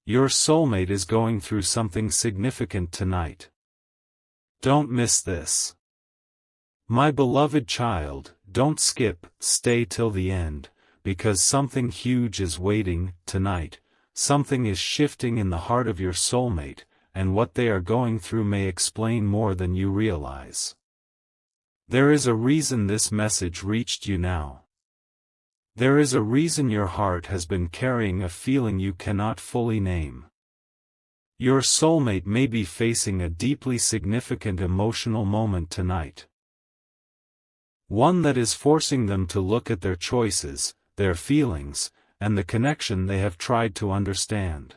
Your soulmate is going through something significant tonight. Don't miss this. My beloved child, don't skip, stay till the end, because something huge is waiting, tonight. Something is shifting in the heart of your soulmate, and what they are going through may explain more than you realize. There is a reason this message reached you now. There is a reason your heart has been carrying a feeling you cannot fully name. Your soulmate may be facing a deeply significant emotional moment tonight. One that is forcing them to look at their choices, their feelings, and the connection they have tried to understand.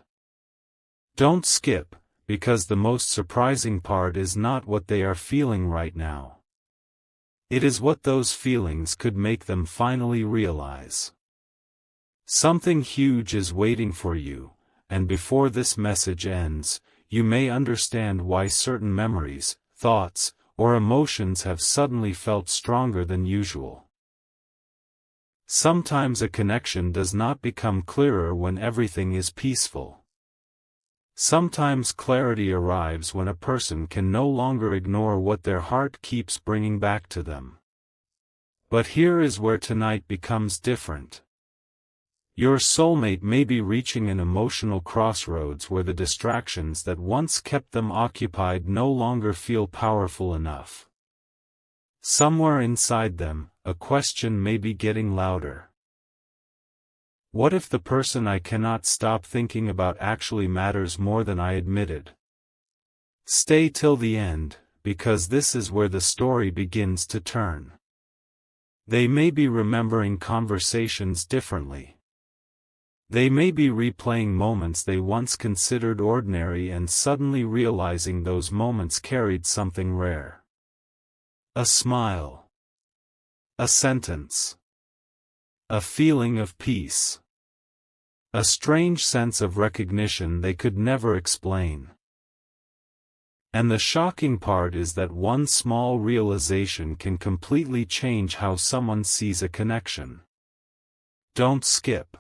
Don't skip, because the most surprising part is not what they are feeling right now. It is what those feelings could make them finally realize. Something huge is waiting for you, and before this message ends, you may understand why certain memories, thoughts, or emotions have suddenly felt stronger than usual. Sometimes a connection does not become clearer when everything is peaceful. Sometimes clarity arrives when a person can no longer ignore what their heart keeps bringing back to them. But here is where tonight becomes different. Your soulmate may be reaching an emotional crossroads where the distractions that once kept them occupied no longer feel powerful enough. Somewhere inside them, a question may be getting louder. What if the person I cannot stop thinking about actually matters more than I admitted? Stay till the end, because this is where the story begins to turn. They may be remembering conversations differently. They may be replaying moments they once considered ordinary and suddenly realizing those moments carried something rare. A smile. A sentence. A feeling of peace. A strange sense of recognition they could never explain. And the shocking part is that one small realization can completely change how someone sees a connection. Don't skip.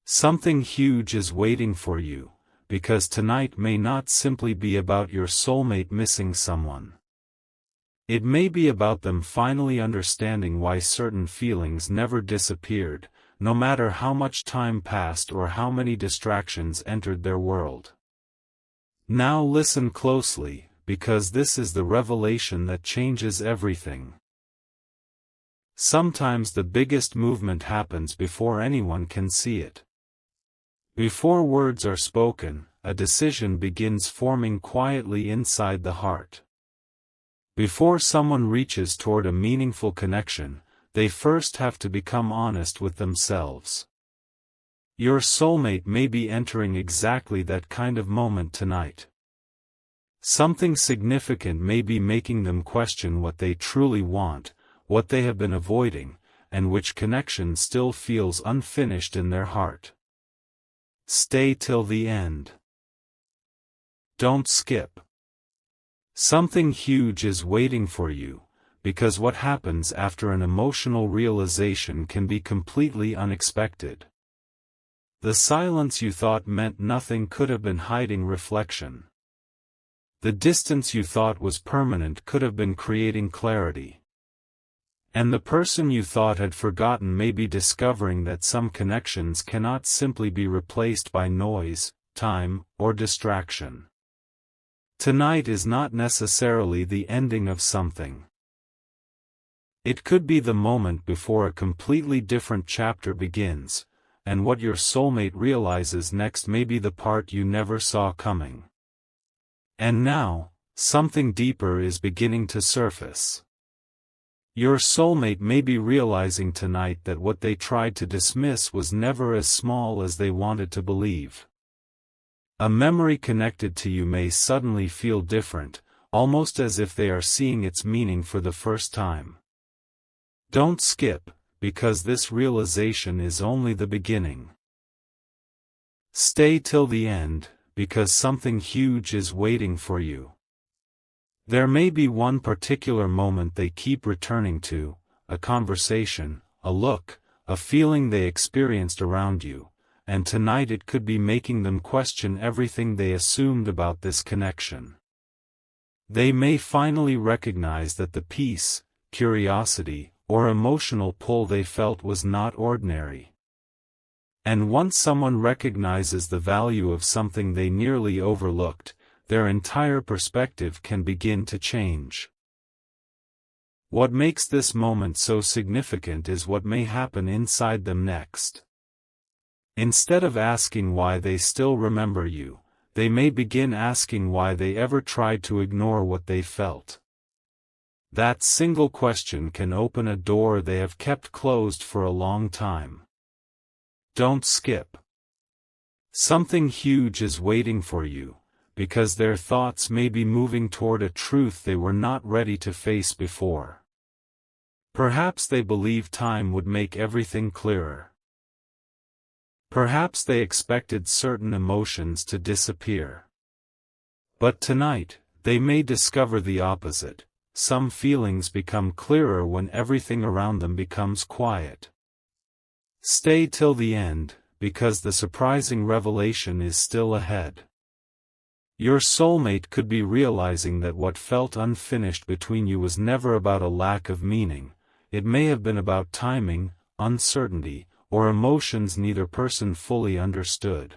Something huge is waiting for you, because tonight may not simply be about your soulmate missing someone. It may be about them finally understanding why certain feelings never disappeared, no matter how much time passed or how many distractions entered their world. Now listen closely, because this is the revelation that changes everything. Sometimes the biggest movement happens before anyone can see it. Before words are spoken, a decision begins forming quietly inside the heart. Before someone reaches toward a meaningful connection, they first have to become honest with themselves. Your soulmate may be entering exactly that kind of moment tonight. Something significant may be making them question what they truly want, what they have been avoiding, and which connection still feels unfinished in their heart. Stay till the end. Don't skip. Something huge is waiting for you, because what happens after an emotional realization can be completely unexpected. The silence you thought meant nothing could have been hiding reflection. The distance you thought was permanent could have been creating clarity. And the person you thought had forgotten may be discovering that some connections cannot simply be replaced by noise, time, or distraction. Tonight is not necessarily the ending of something. It could be the moment before a completely different chapter begins, and what your soulmate realizes next may be the part you never saw coming. And now, something deeper is beginning to surface. Your soulmate may be realizing tonight that what they tried to dismiss was never as small as they wanted to believe. A memory connected to you may suddenly feel different, almost as if they are seeing its meaning for the first time. Don't skip, because this realization is only the beginning. Stay till the end, because something huge is waiting for you. There may be one particular moment they keep returning to, a conversation, a look, a feeling they experienced around you, and tonight it could be making them question everything they assumed about this connection. They may finally recognize that the peace, curiosity, or emotional pull they felt was not ordinary. And once someone recognizes the value of something they nearly overlooked, their entire perspective can begin to change. What makes this moment so significant is what may happen inside them next. Instead of asking why they still remember you, they may begin asking why they ever tried to ignore what they felt. That single question can open a door they have kept closed for a long time. Don't skip. Something huge is waiting for you, because their thoughts may be moving toward a truth they were not ready to face before. Perhaps they believe time would make everything clearer. Perhaps they expected certain emotions to disappear. But tonight, they may discover the opposite. Some feelings become clearer when everything around them becomes quiet. Stay till the end, because the surprising revelation is still ahead. Your soulmate could be realizing that what felt unfinished between you was never about a lack of meaning. It may have been about timing, uncertainty, or emotions neither person fully understood.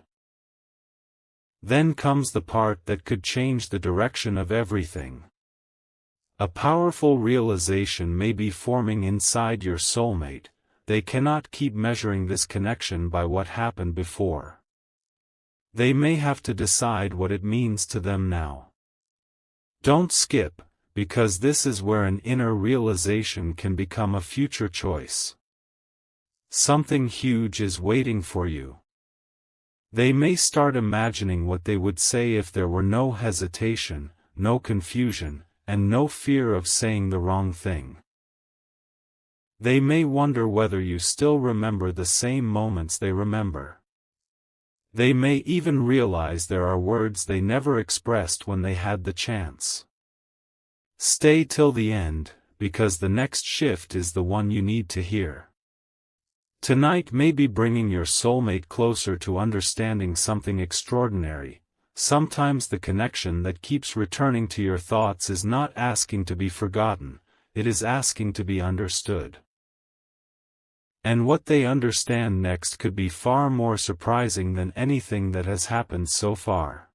Then comes the part that could change the direction of everything. A powerful realization may be forming inside your soulmate. They cannot keep measuring this connection by what happened before. They may have to decide what it means to them now. Don't skip, because this is where an inner realization can become a future choice. Something huge is waiting for you. They may start imagining what they would say if there were no hesitation, no confusion, and no fear of saying the wrong thing. They may wonder whether you still remember the same moments they remember. They may even realize there are words they never expressed when they had the chance. Stay till the end, because the next shift is the one you need to hear. Tonight may be bringing your soulmate closer to understanding something extraordinary. Sometimes the connection that keeps returning to your thoughts is not asking to be forgotten, it is asking to be understood. And what they understand next could be far more surprising than anything that has happened so far.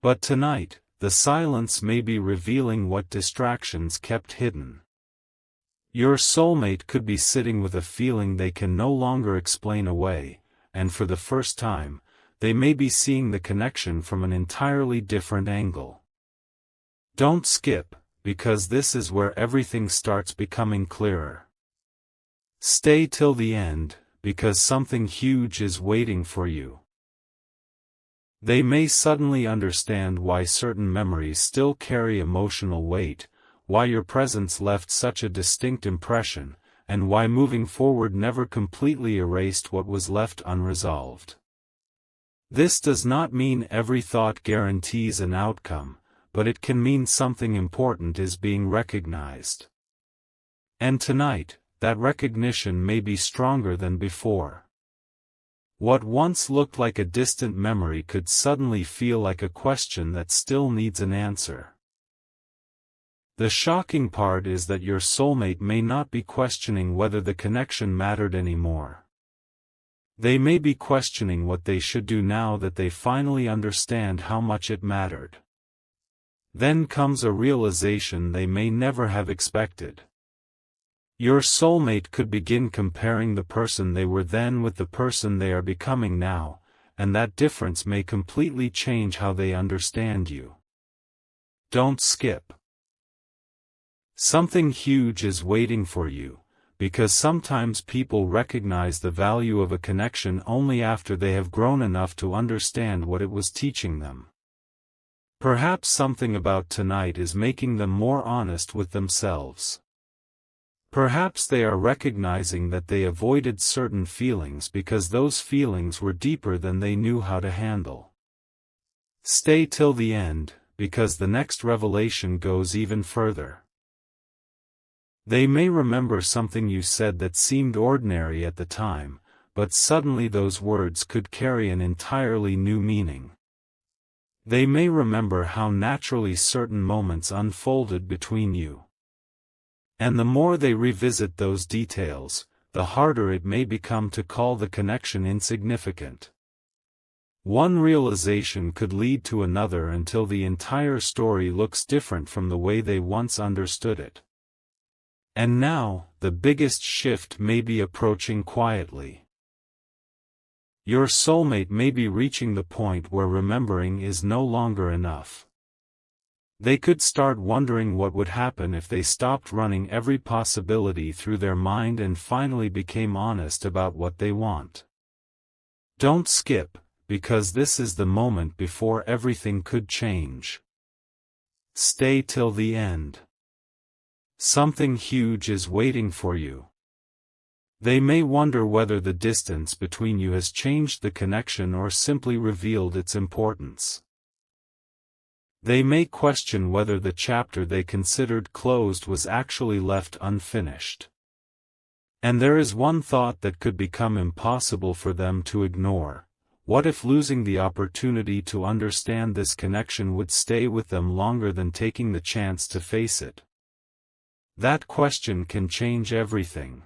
But tonight, the silence may be revealing what distractions kept hidden. Your soulmate could be sitting with a feeling they can no longer explain away, and for the first time, they may be seeing the connection from an entirely different angle. Don't skip, because this is where everything starts becoming clearer. Stay till the end, because something huge is waiting for you. They may suddenly understand why certain memories still carry emotional weight, why your presence left such a distinct impression, and why moving forward never completely erased what was left unresolved. This does not mean every thought guarantees an outcome, but it can mean something important is being recognized. And tonight, that recognition may be stronger than before. What once looked like a distant memory could suddenly feel like a question that still needs an answer. The shocking part is that your soulmate may not be questioning whether the connection mattered anymore. They may be questioning what they should do now that they finally understand how much it mattered. Then comes a realization they may never have expected. Your soulmate could begin comparing the person they were then with the person they are becoming now, and that difference may completely change how they understand you. Don't skip. Something huge is waiting for you, because sometimes people recognize the value of a connection only after they have grown enough to understand what it was teaching them. Perhaps something about tonight is making them more honest with themselves. Perhaps they are recognizing that they avoided certain feelings because those feelings were deeper than they knew how to handle. Stay till the end, because the next revelation goes even further. They may remember something you said that seemed ordinary at the time, but suddenly those words could carry an entirely new meaning. They may remember how naturally certain moments unfolded between you. And the more they revisit those details, the harder it may become to call the connection insignificant. One realization could lead to another until the entire story looks different from the way they once understood it. And now, the biggest shift may be approaching quietly. Your soulmate may be reaching the point where remembering is no longer enough. They could start wondering what would happen if they stopped running every possibility through their mind and finally became honest about what they want. Don't skip, because this is the moment before everything could change. Stay till the end. Something huge is waiting for you. They may wonder whether the distance between you has changed the connection or simply revealed its importance. They may question whether the chapter they considered closed was actually left unfinished. And there is one thought that could become impossible for them to ignore. What if losing the opportunity to understand this connection would stay with them longer than taking the chance to face it? That question can change everything.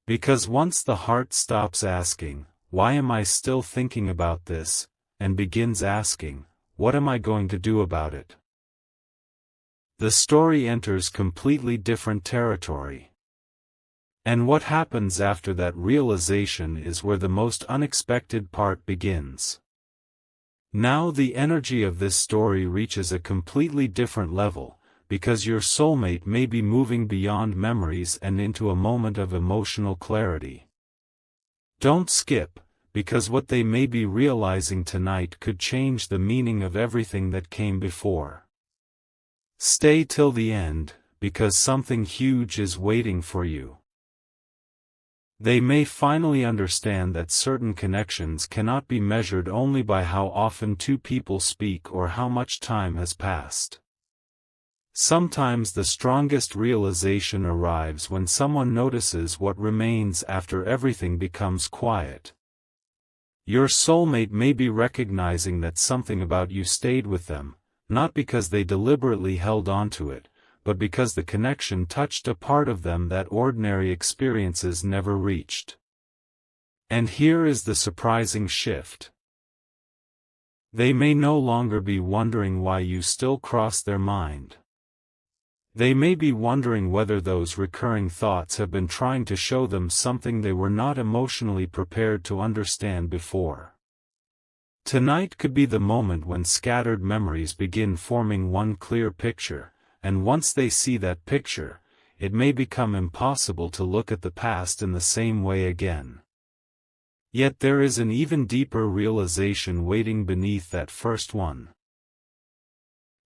Because once the heart stops asking, "Why am I still thinking about this?" and begins asking, "What am I going to do about it?" the story enters completely different territory. And what happens after that realization is where the most unexpected part begins. Now the energy of this story reaches a completely different level, because your soulmate may be moving beyond memories and into a moment of emotional clarity. Don't skip, because what they may be realizing tonight could change the meaning of everything that came before. Stay till the end, because something huge is waiting for you. They may finally understand that certain connections cannot be measured only by how often two people speak or how much time has passed. Sometimes the strongest realization arrives when someone notices what remains after everything becomes quiet. Your soulmate may be recognizing that something about you stayed with them, not because they deliberately held on to it, but because the connection touched a part of them that ordinary experiences never reached. And here is the surprising shift. They may no longer be wondering why you still cross their mind. They may be wondering whether those recurring thoughts have been trying to show them something they were not emotionally prepared to understand before. Tonight could be the moment when scattered memories begin forming one clear picture, and once they see that picture, it may become impossible to look at the past in the same way again. Yet there is an even deeper realization waiting beneath that first one.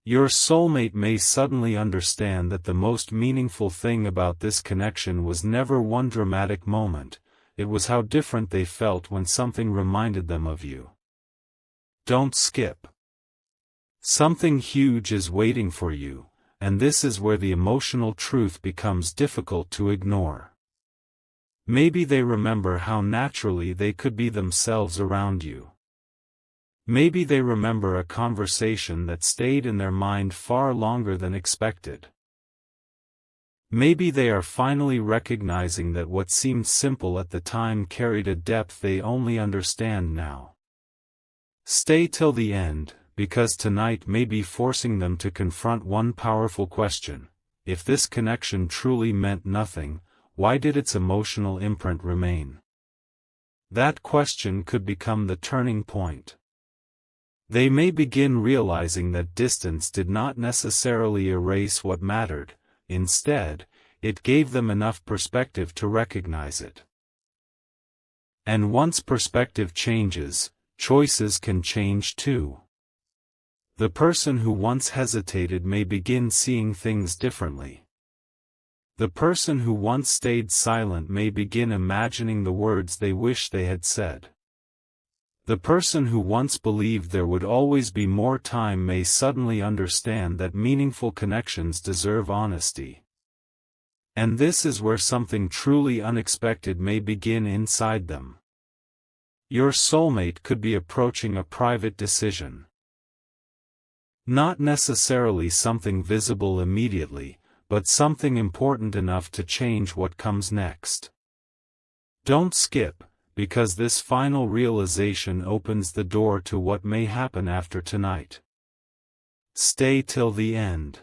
Your soulmate may suddenly understand that the most meaningful thing about this connection was never one dramatic moment, it was how different they felt when something reminded them of you. Don't skip. Something huge is waiting for you, and this is where the emotional truth becomes difficult to ignore. Maybe they remember how naturally they could be themselves around you. Maybe they remember a conversation that stayed in their mind far longer than expected. Maybe they are finally recognizing that what seemed simple at the time carried a depth they only understand now. Stay till the end, because tonight may be forcing them to confront one powerful question: if this connection truly meant nothing, why did its emotional imprint remain? That question could become the turning point. They may begin realizing that distance did not necessarily erase what mattered, instead, it gave them enough perspective to recognize it. And once perspective changes, choices can change too. The person who once hesitated may begin seeing things differently. The person who once stayed silent may begin imagining the words they wish they had said. The person who once believed there would always be more time may suddenly understand that meaningful connections deserve honesty. And this is where something truly unexpected may begin inside them. Your soulmate could be approaching a private decision. Not necessarily something visible immediately, but something important enough to change what comes next. Don't skip, because this final realization opens the door to what may happen after tonight. Stay till the end.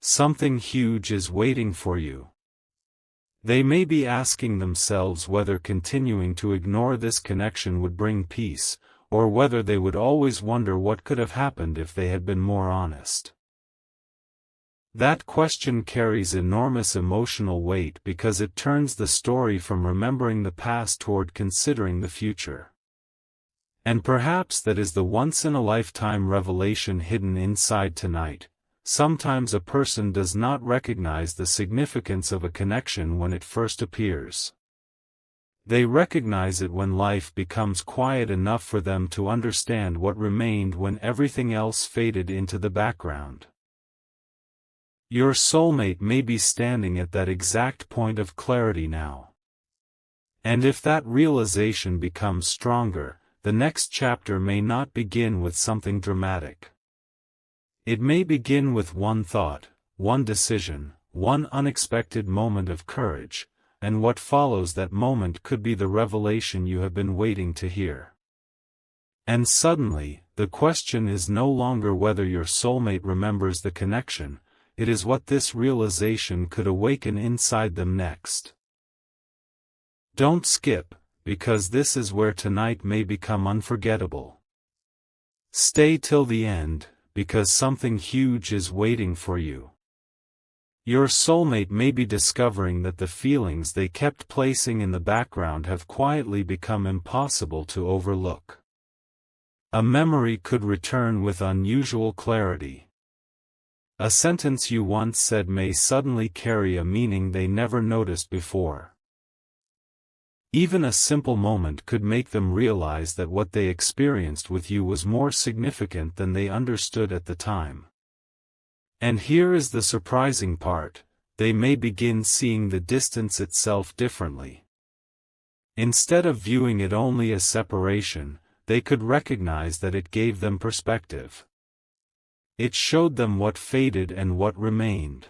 Something huge is waiting for you. They may be asking themselves whether continuing to ignore this connection would bring peace, or whether they would always wonder what could have happened if they had been more honest. That question carries enormous emotional weight because it turns the story from remembering the past toward considering the future. And perhaps that is the once-in-a-lifetime revelation hidden inside tonight. Sometimes a person does not recognize the significance of a connection when it first appears. They recognize it when life becomes quiet enough for them to understand what remained when everything else faded into the background. Your soulmate may be standing at that exact point of clarity now. And if that realization becomes stronger, the next chapter may not begin with something dramatic. It may begin with one thought, one decision, one unexpected moment of courage, and what follows that moment could be the revelation you have been waiting to hear. And suddenly, the question is no longer whether your soulmate remembers the connection, it is what this realization could awaken inside them next. Don't skip, because this is where tonight may become unforgettable. Stay till the end, because something huge is waiting for you. Your soulmate may be discovering that the feelings they kept placing in the background have quietly become impossible to overlook. A memory could return with unusual clarity. A sentence you once said may suddenly carry a meaning they never noticed before. Even a simple moment could make them realize that what they experienced with you was more significant than they understood at the time. And here is the surprising part, they may begin seeing the distance itself differently. Instead of viewing it only as separation, they could recognize that it gave them perspective. It showed them what faded and what remained.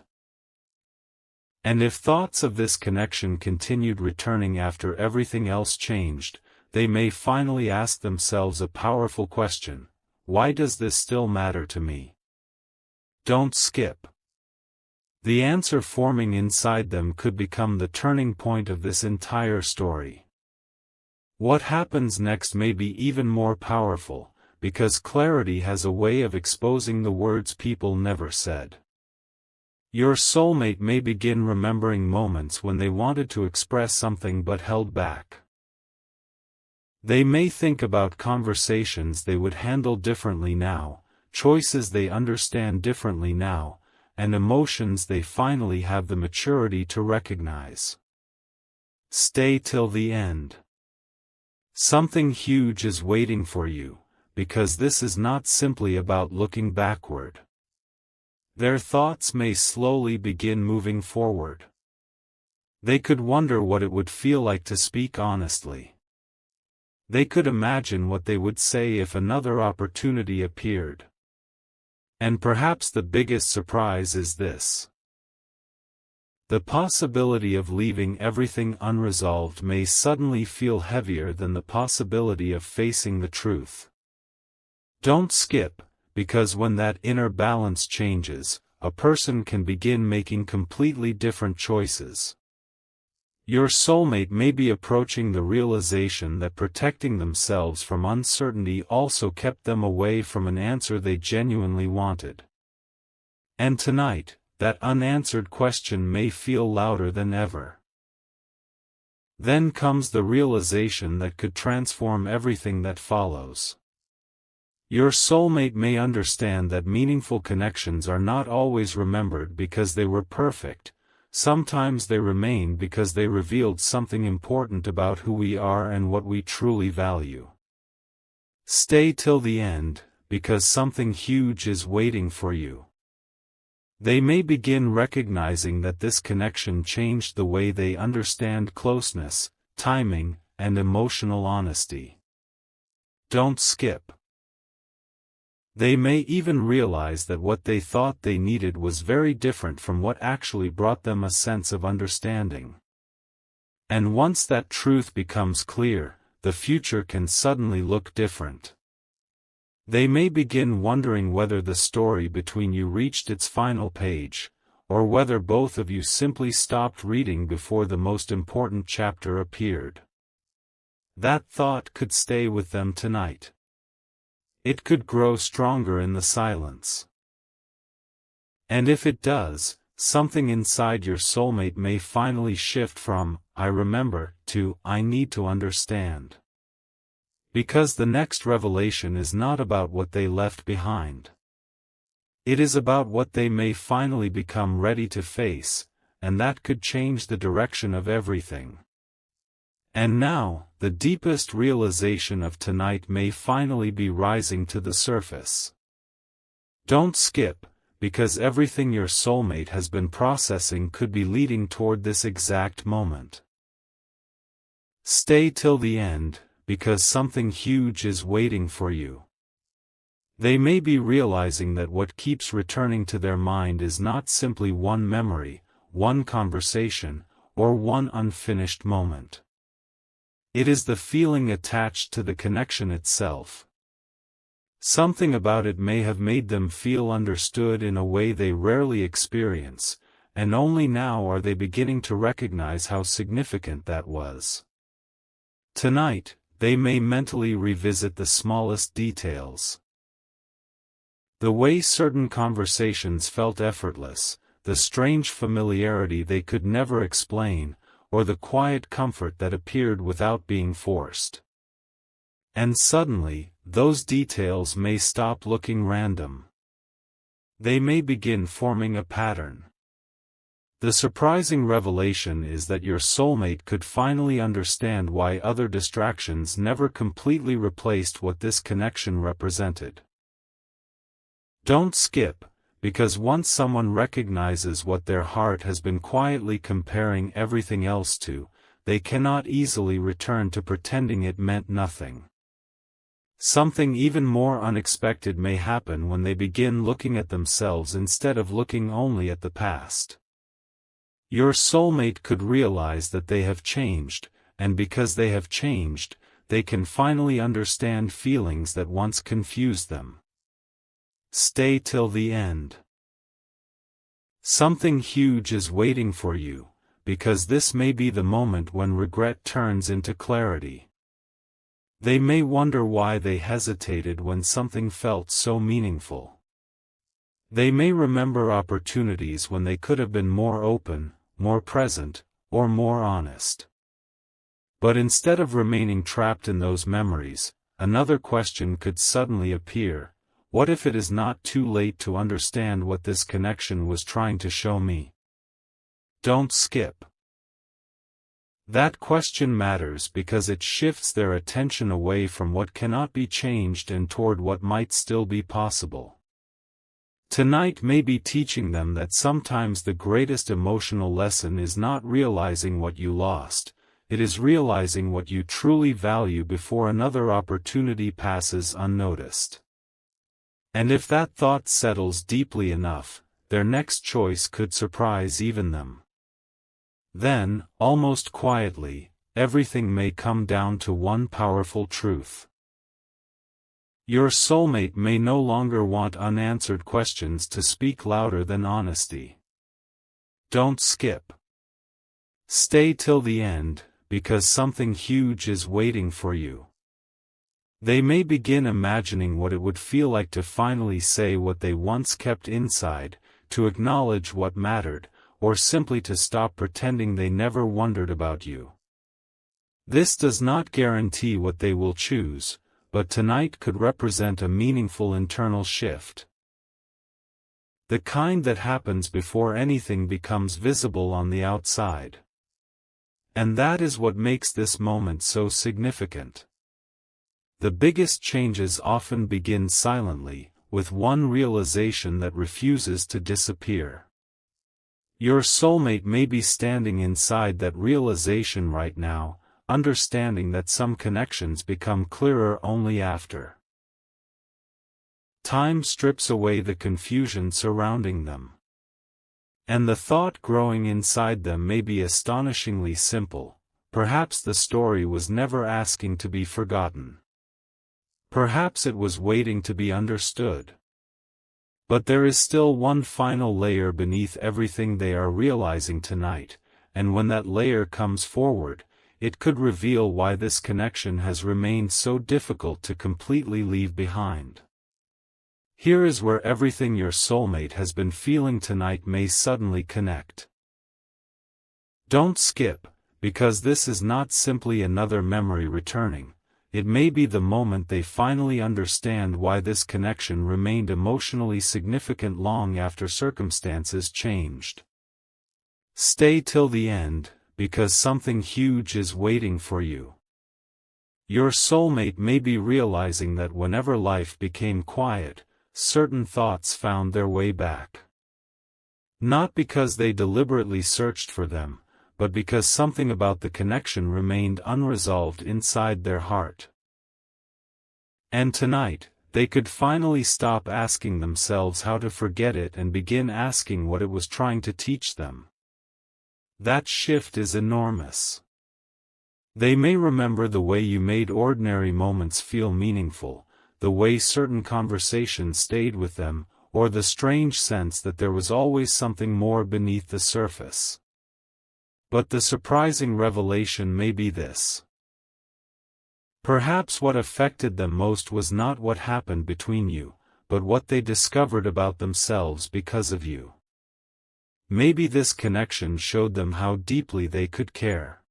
And if thoughts of this connection continued returning after everything else changed, they may finally ask themselves a powerful question: why does this still matter to me? Don't skip. The answer forming inside them could become the turning point of this entire story. What happens next may be even more powerful, because clarity has a way of exposing the words people never said. Your soulmate may begin remembering moments when they wanted to express something but held back. They may think about conversations they would handle differently now, choices they understand differently now, and emotions they finally have the maturity to recognize. Stay till the end. Something huge is waiting for you, because this is not simply about looking backward. Their thoughts may slowly begin moving forward. They could wonder what it would feel like to speak honestly. They could imagine what they would say if another opportunity appeared. And perhaps the biggest surprise is this. The possibility of leaving everything unresolved may suddenly feel heavier than the possibility of facing the truth. Don't skip, because when that inner balance changes, a person can begin making completely different choices. Your soulmate may be approaching the realization that protecting themselves from uncertainty also kept them away from an answer they genuinely wanted. And tonight, that unanswered question may feel louder than ever. Then comes the realization that could transform everything that follows. Your soulmate may understand that meaningful connections are not always remembered because they were perfect. Sometimes they remain because they revealed something important about who we are and what we truly value. Stay till the end, because something huge is waiting for you. They may begin recognizing that this connection changed the way they understand closeness, timing, and emotional honesty. Don't skip. They may even realize that what they thought they needed was very different from what actually brought them a sense of understanding. And once that truth becomes clear, the future can suddenly look different. They may begin wondering whether the story between you reached its final page, or whether both of you simply stopped reading before the most important chapter appeared. That thought could stay with them tonight. It could grow stronger in the silence. And if it does, something inside your soulmate may finally shift from, "I remember," to, "I need to understand." Because the next revelation is not about what they left behind. It is about what they may finally become ready to face, and that could change the direction of everything. And now, the deepest realization of tonight may finally be rising to the surface. Don't skip, because everything your soulmate has been processing could be leading toward this exact moment. Stay till the end, because something huge is waiting for you. They may be realizing that what keeps returning to their mind is not simply one memory, one conversation, or one unfinished moment. It is the feeling attached to the connection itself. Something about it may have made them feel understood in a way they rarely experience, and only now are they beginning to recognize how significant that was. Tonight, they may mentally revisit the smallest details. The way certain conversations felt effortless, the strange familiarity they could never explain, or the quiet comfort that appeared without being forced. And suddenly, those details may stop looking random. They may begin forming a pattern. The surprising revelation is that your soulmate could finally understand why other distractions never completely replaced what this connection represented. Don't skip, because once someone recognizes what their heart has been quietly comparing everything else to, they cannot easily return to pretending it meant nothing. Something even more unexpected may happen when they begin looking at themselves instead of looking only at the past. Your soulmate could realize that they have changed, and because they have changed, they can finally understand feelings that once confused them. Stay till the end. Something huge is waiting for you, because this may be the moment when regret turns into clarity. They may wonder why they hesitated when something felt so meaningful. They may remember opportunities when they could have been more open, more present, or more honest. But instead of remaining trapped in those memories, another question could suddenly appear. What if it is not too late to understand what this connection was trying to show me? Don't skip. That question matters because it shifts their attention away from what cannot be changed and toward what might still be possible. Tonight may be teaching them that sometimes the greatest emotional lesson is not realizing what you lost, it is realizing what you truly value before another opportunity passes unnoticed. And if that thought settles deeply enough, their next choice could surprise even them. Then, almost quietly, everything may come down to one powerful truth. Your soulmate may no longer want unanswered questions to speak louder than honesty. Don't skip. Stay till the end, because something huge is waiting for you. They may begin imagining what it would feel like to finally say what they once kept inside, to acknowledge what mattered, or simply to stop pretending they never wondered about you. This does not guarantee what they will choose, but tonight could represent a meaningful internal shift. The kind that happens before anything becomes visible on the outside. And that is what makes this moment so significant. The biggest changes often begin silently, with one realization that refuses to disappear. Your soulmate may be standing inside that realization right now, understanding that some connections become clearer only after time strips away the confusion surrounding them. And the thought growing inside them may be astonishingly simple. Perhaps the story was never asking to be forgotten. Perhaps it was waiting to be understood. But there is still one final layer beneath everything they are realizing tonight, and when that layer comes forward, it could reveal why this connection has remained so difficult to completely leave behind. Here is where everything your soulmate has been feeling tonight may suddenly connect. Don't skip, because this is not simply another memory returning. It may be the moment they finally understand why this connection remained emotionally significant long after circumstances changed. Stay till the end, because something huge is waiting for you. Your soulmate may be realizing that whenever life became quiet, certain thoughts found their way back. Not because they deliberately searched for them, but because something about the connection remained unresolved inside their heart. And tonight, they could finally stop asking themselves how to forget it and begin asking what it was trying to teach them. That shift is enormous. They may remember the way you made ordinary moments feel meaningful, the way certain conversations stayed with them, or the strange sense that there was always something more beneath the surface. But the surprising revelation may be this. Perhaps what affected them most was not what happened between you, but what they discovered about themselves because of you. Maybe this connection showed them how deeply they could care.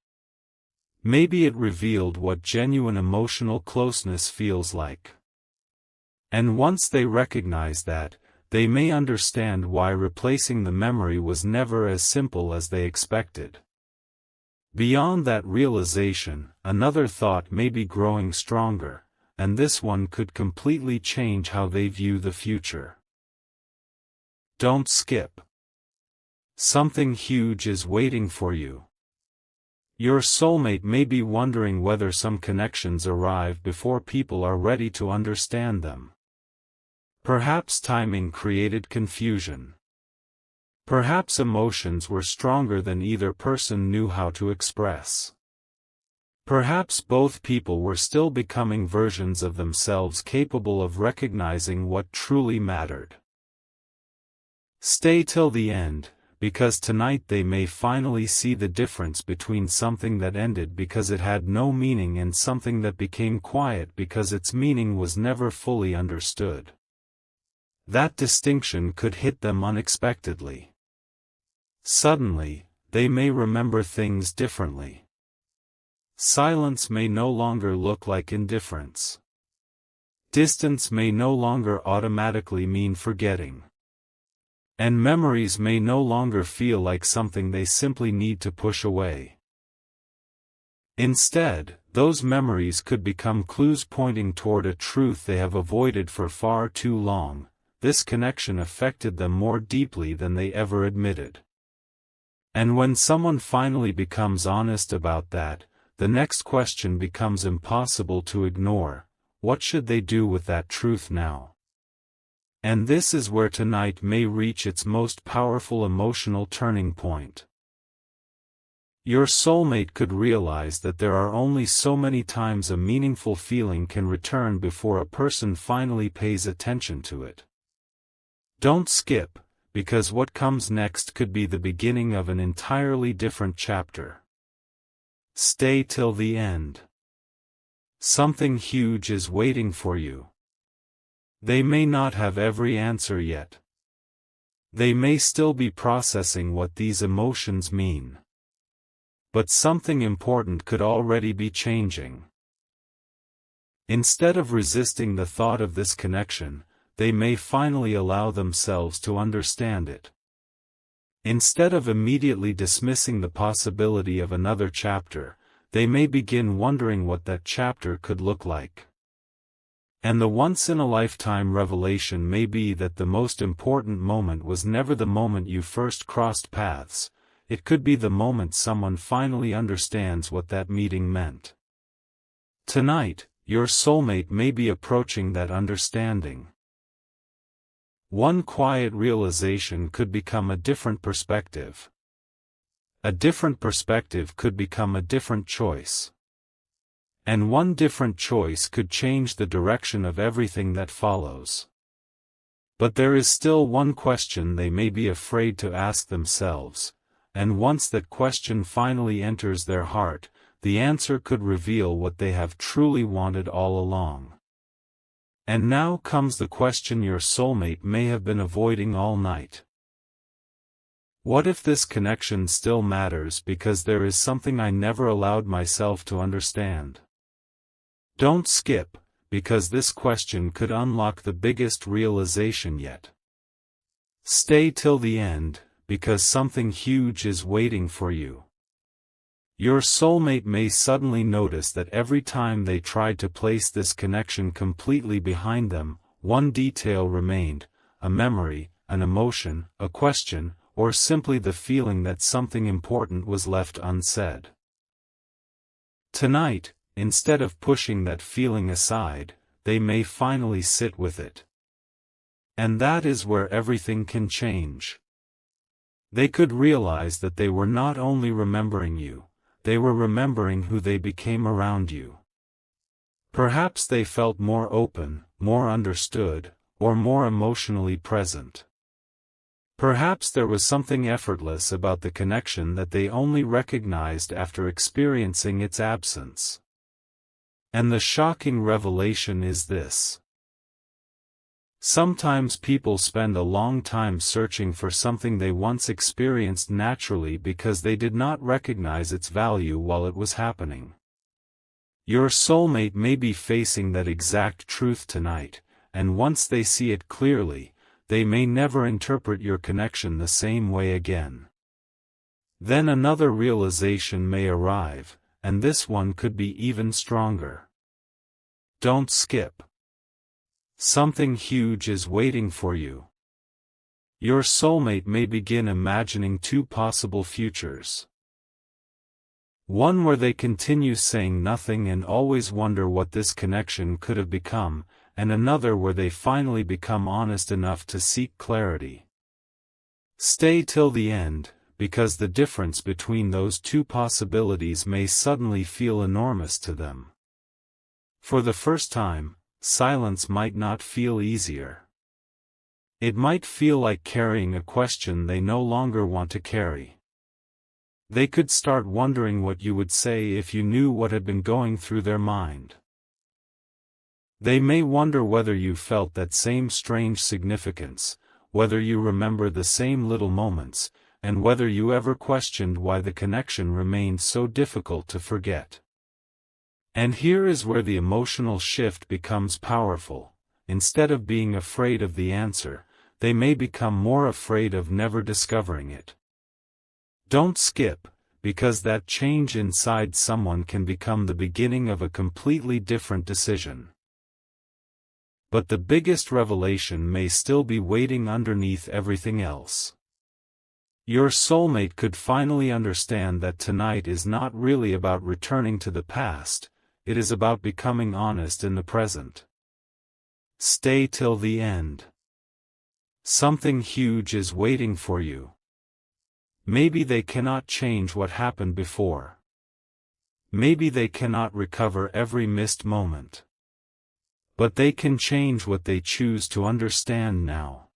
Maybe it revealed what genuine emotional closeness feels like. And once they recognize that, they may understand why replacing the memory was never as simple as they expected. Beyond that realization, another thought may be growing stronger, and this one could completely change how they view the future. Don't skip. Something huge is waiting for you. Your soulmate may be wondering whether some connections arrive before people are ready to understand them. Perhaps timing created confusion. Perhaps emotions were stronger than either person knew how to express. Perhaps both people were still becoming versions of themselves capable of recognizing what truly mattered. Stay till the end, because tonight they may finally see the difference between something that ended because it had no meaning and something that became quiet because its meaning was never fully understood. That distinction could hit them unexpectedly. Suddenly, they may remember things differently. Silence may no longer look like indifference. Distance may no longer automatically mean forgetting. And memories may no longer feel like something they simply need to push away. Instead, those memories could become clues pointing toward a truth they have avoided for far too long. This connection affected them more deeply than they ever admitted. And when someone finally becomes honest about that, the next question becomes impossible to ignore. What should they do with that truth now? And this is where tonight may reach its most powerful emotional turning point. Your soulmate could realize that there are only so many times a meaningful feeling can return before a person finally pays attention to it. Don't skip, because what comes next could be the beginning of an entirely different chapter. Stay till the end. Something huge is waiting for you. They may not have every answer yet. They may still be processing what these emotions mean. But something important could already be changing. Instead of resisting the thought of this connection, they may finally allow themselves to understand it. Instead of immediately dismissing the possibility of another chapter, they may begin wondering what that chapter could look like. And the once-in-a-lifetime revelation may be that the most important moment was never the moment you first crossed paths. It could be the moment someone finally understands what that meeting meant. Tonight, your soulmate may be approaching that understanding. One quiet realization could become a different perspective. A different perspective could become a different choice. And one different choice could change the direction of everything that follows. But there is still one question they may be afraid to ask themselves, and once that question finally enters their heart, the answer could reveal what they have truly wanted all along. And now comes the question your soulmate may have been avoiding all night. What if this connection still matters because there is something I never allowed myself to understand? Don't skip, because this question could unlock the biggest realization yet. Stay till the end, because something huge is waiting for you. Your soulmate may suddenly notice that every time they tried to place this connection completely behind them, one detail remained, a memory, an emotion, a question, or simply the feeling that something important was left unsaid. Tonight, instead of pushing that feeling aside, they may finally sit with it. And that is where everything can change. They could realize that they were not only remembering you, they were remembering who they became around you. Perhaps they felt more open, more understood, or more emotionally present. Perhaps there was something effortless about the connection that they only recognized after experiencing its absence. And the shocking revelation is this. Sometimes people spend a long time searching for something they once experienced naturally because they did not recognize its value while it was happening. Your soulmate may be facing that exact truth tonight, and once they see it clearly, they may never interpret your connection the same way again. Then another realization may arrive, and this one could be even stronger. Don't skip. Something huge is waiting for you. Your soulmate may begin imagining two possible futures. One where they continue saying nothing and always wonder what this connection could have become, and another where they finally become honest enough to seek clarity. Stay till the end, because the difference between those two possibilities may suddenly feel enormous to them. For the first time, silence might not feel easier. It might feel like carrying a question they no longer want to carry. They could start wondering what you would say if you knew what had been going through their mind. They may wonder whether you felt that same strange significance, whether you remember the same little moments, and whether you ever questioned why the connection remained so difficult to forget. And here is where the emotional shift becomes powerful. Instead of being afraid of the answer, they may become more afraid of never discovering it. Don't skip, because that change inside someone can become the beginning of a completely different decision. But the biggest revelation may still be waiting underneath everything else. Your soulmate could finally understand that tonight is not really about returning to the past, it is about becoming honest in the present. Stay till the end. Something huge is waiting for you. Maybe they cannot change what happened before. Maybe they cannot recover every missed moment. But they can change what they choose to understand now.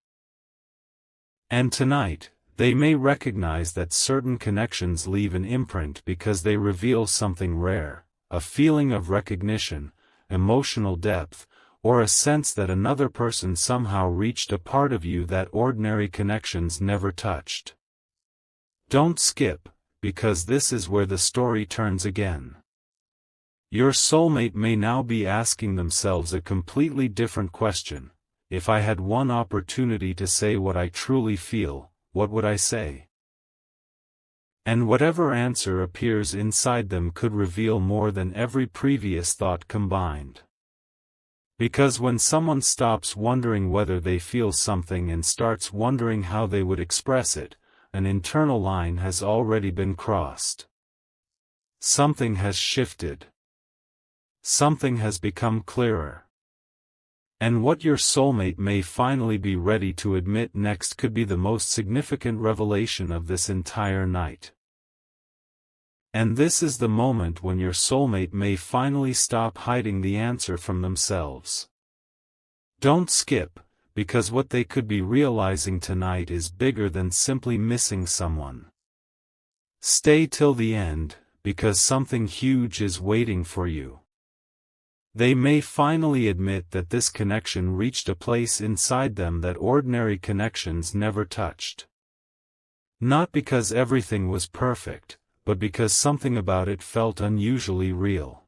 And tonight, they may recognize that certain connections leave an imprint because they reveal something rare, a feeling of recognition, emotional depth, or a sense that another person somehow reached a part of you that ordinary connections never touched. Don't skip, because this is where the story turns again. Your soulmate may now be asking themselves a completely different question. If I had one opportunity to say what I truly feel, what would I say? And whatever answer appears inside them could reveal more than every previous thought combined. Because when someone stops wondering whether they feel something and starts wondering how they would express it, an internal line has already been crossed. Something has shifted. Something has become clearer. And what your soulmate may finally be ready to admit next could be the most significant revelation of this entire night. And this is the moment when your soulmate may finally stop hiding the answer from themselves. Don't skip, because what they could be realizing tonight is bigger than simply missing someone. Stay till the end, because something huge is waiting for you. They may finally admit that this connection reached a place inside them that ordinary connections never touched. Not because everything was perfect, but because something about it felt unusually real.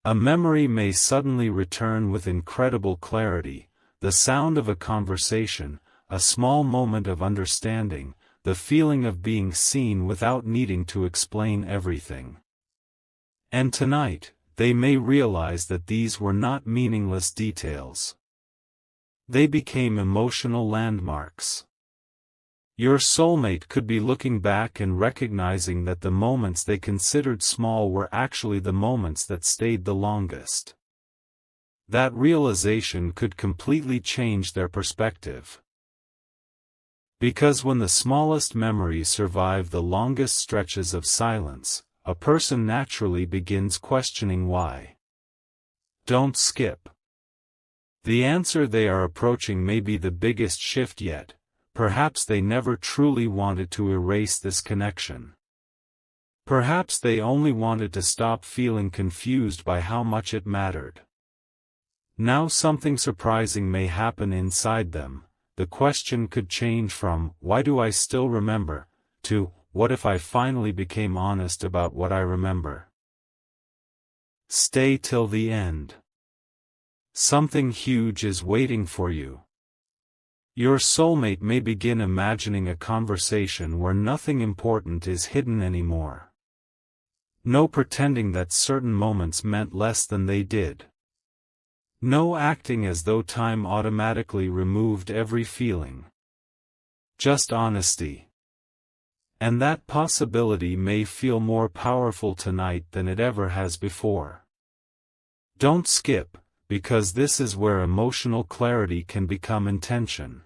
A memory may suddenly return with incredible clarity, the sound of a conversation, a small moment of understanding, the feeling of being seen without needing to explain everything. And tonight, they may realize that these were not meaningless details. They became emotional landmarks. Your soulmate could be looking back and recognizing that the moments they considered small were actually the moments that stayed the longest. That realization could completely change their perspective. Because when the smallest memories survive the longest stretches of silence, a person naturally begins questioning why. Don't skip. The answer they are approaching may be the biggest shift yet. Perhaps they never truly wanted to erase this connection. Perhaps they only wanted to stop feeling confused by how much it mattered. Now something surprising may happen inside them. The question could change from, "Why do I still remember?" to, "What if I finally became honest about what I remember?" Stay till the end. Something huge is waiting for you. Your soulmate may begin imagining a conversation where nothing important is hidden anymore. No pretending that certain moments meant less than they did. No acting as though time automatically removed every feeling. Just honesty. And that possibility may feel more powerful tonight than it ever has before. Don't skip, because this is where emotional clarity can become intention.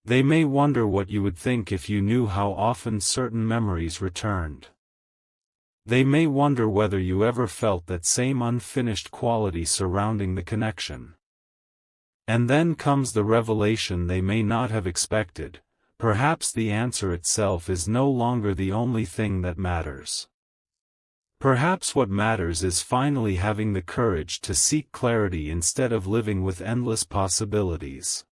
They may wonder what you would think if you knew how often certain memories returned. They may wonder whether you ever felt that same unfinished quality surrounding the connection. And then comes the revelation they may not have expected. Perhaps the answer itself is no longer the only thing that matters. Perhaps what matters is finally having the courage to seek clarity instead of living with endless possibilities.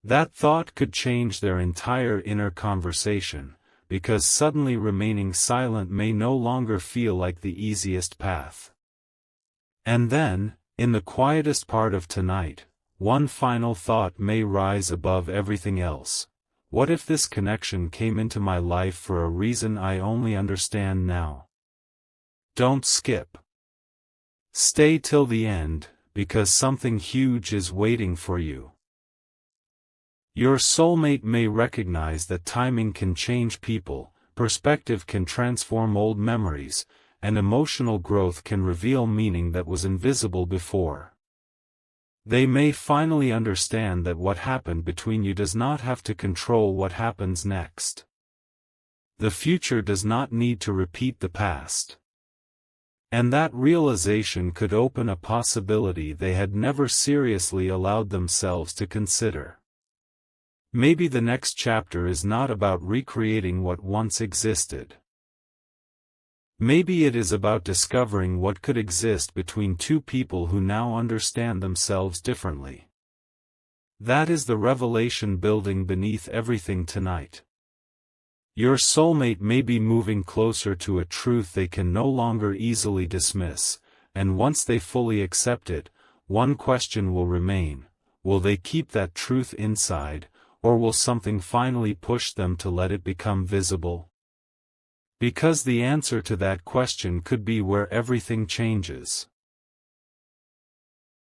That thought could change their entire inner conversation, because suddenly remaining silent may no longer feel like the easiest path. And then, in the quietest part of tonight, one final thought may rise above everything else. What if this connection came into my life for a reason I only understand now? Don't skip. Stay till the end, because something huge is waiting for you. Your soulmate may recognize that timing can change people, perspective can transform old memories, and emotional growth can reveal meaning that was invisible before. They may finally understand that what happened between you does not have to control what happens next. The future does not need to repeat the past. And that realization could open a possibility they had never seriously allowed themselves to consider. Maybe the next chapter is not about recreating what once existed. Maybe it is about discovering what could exist between two people who now understand themselves differently. That is the revelation building beneath everything tonight. Your soulmate may be moving closer to a truth they can no longer easily dismiss, and once they fully accept it, one question will remain: will they keep that truth inside, or will something finally push them to let it become visible? Because the answer to that question could be where everything changes.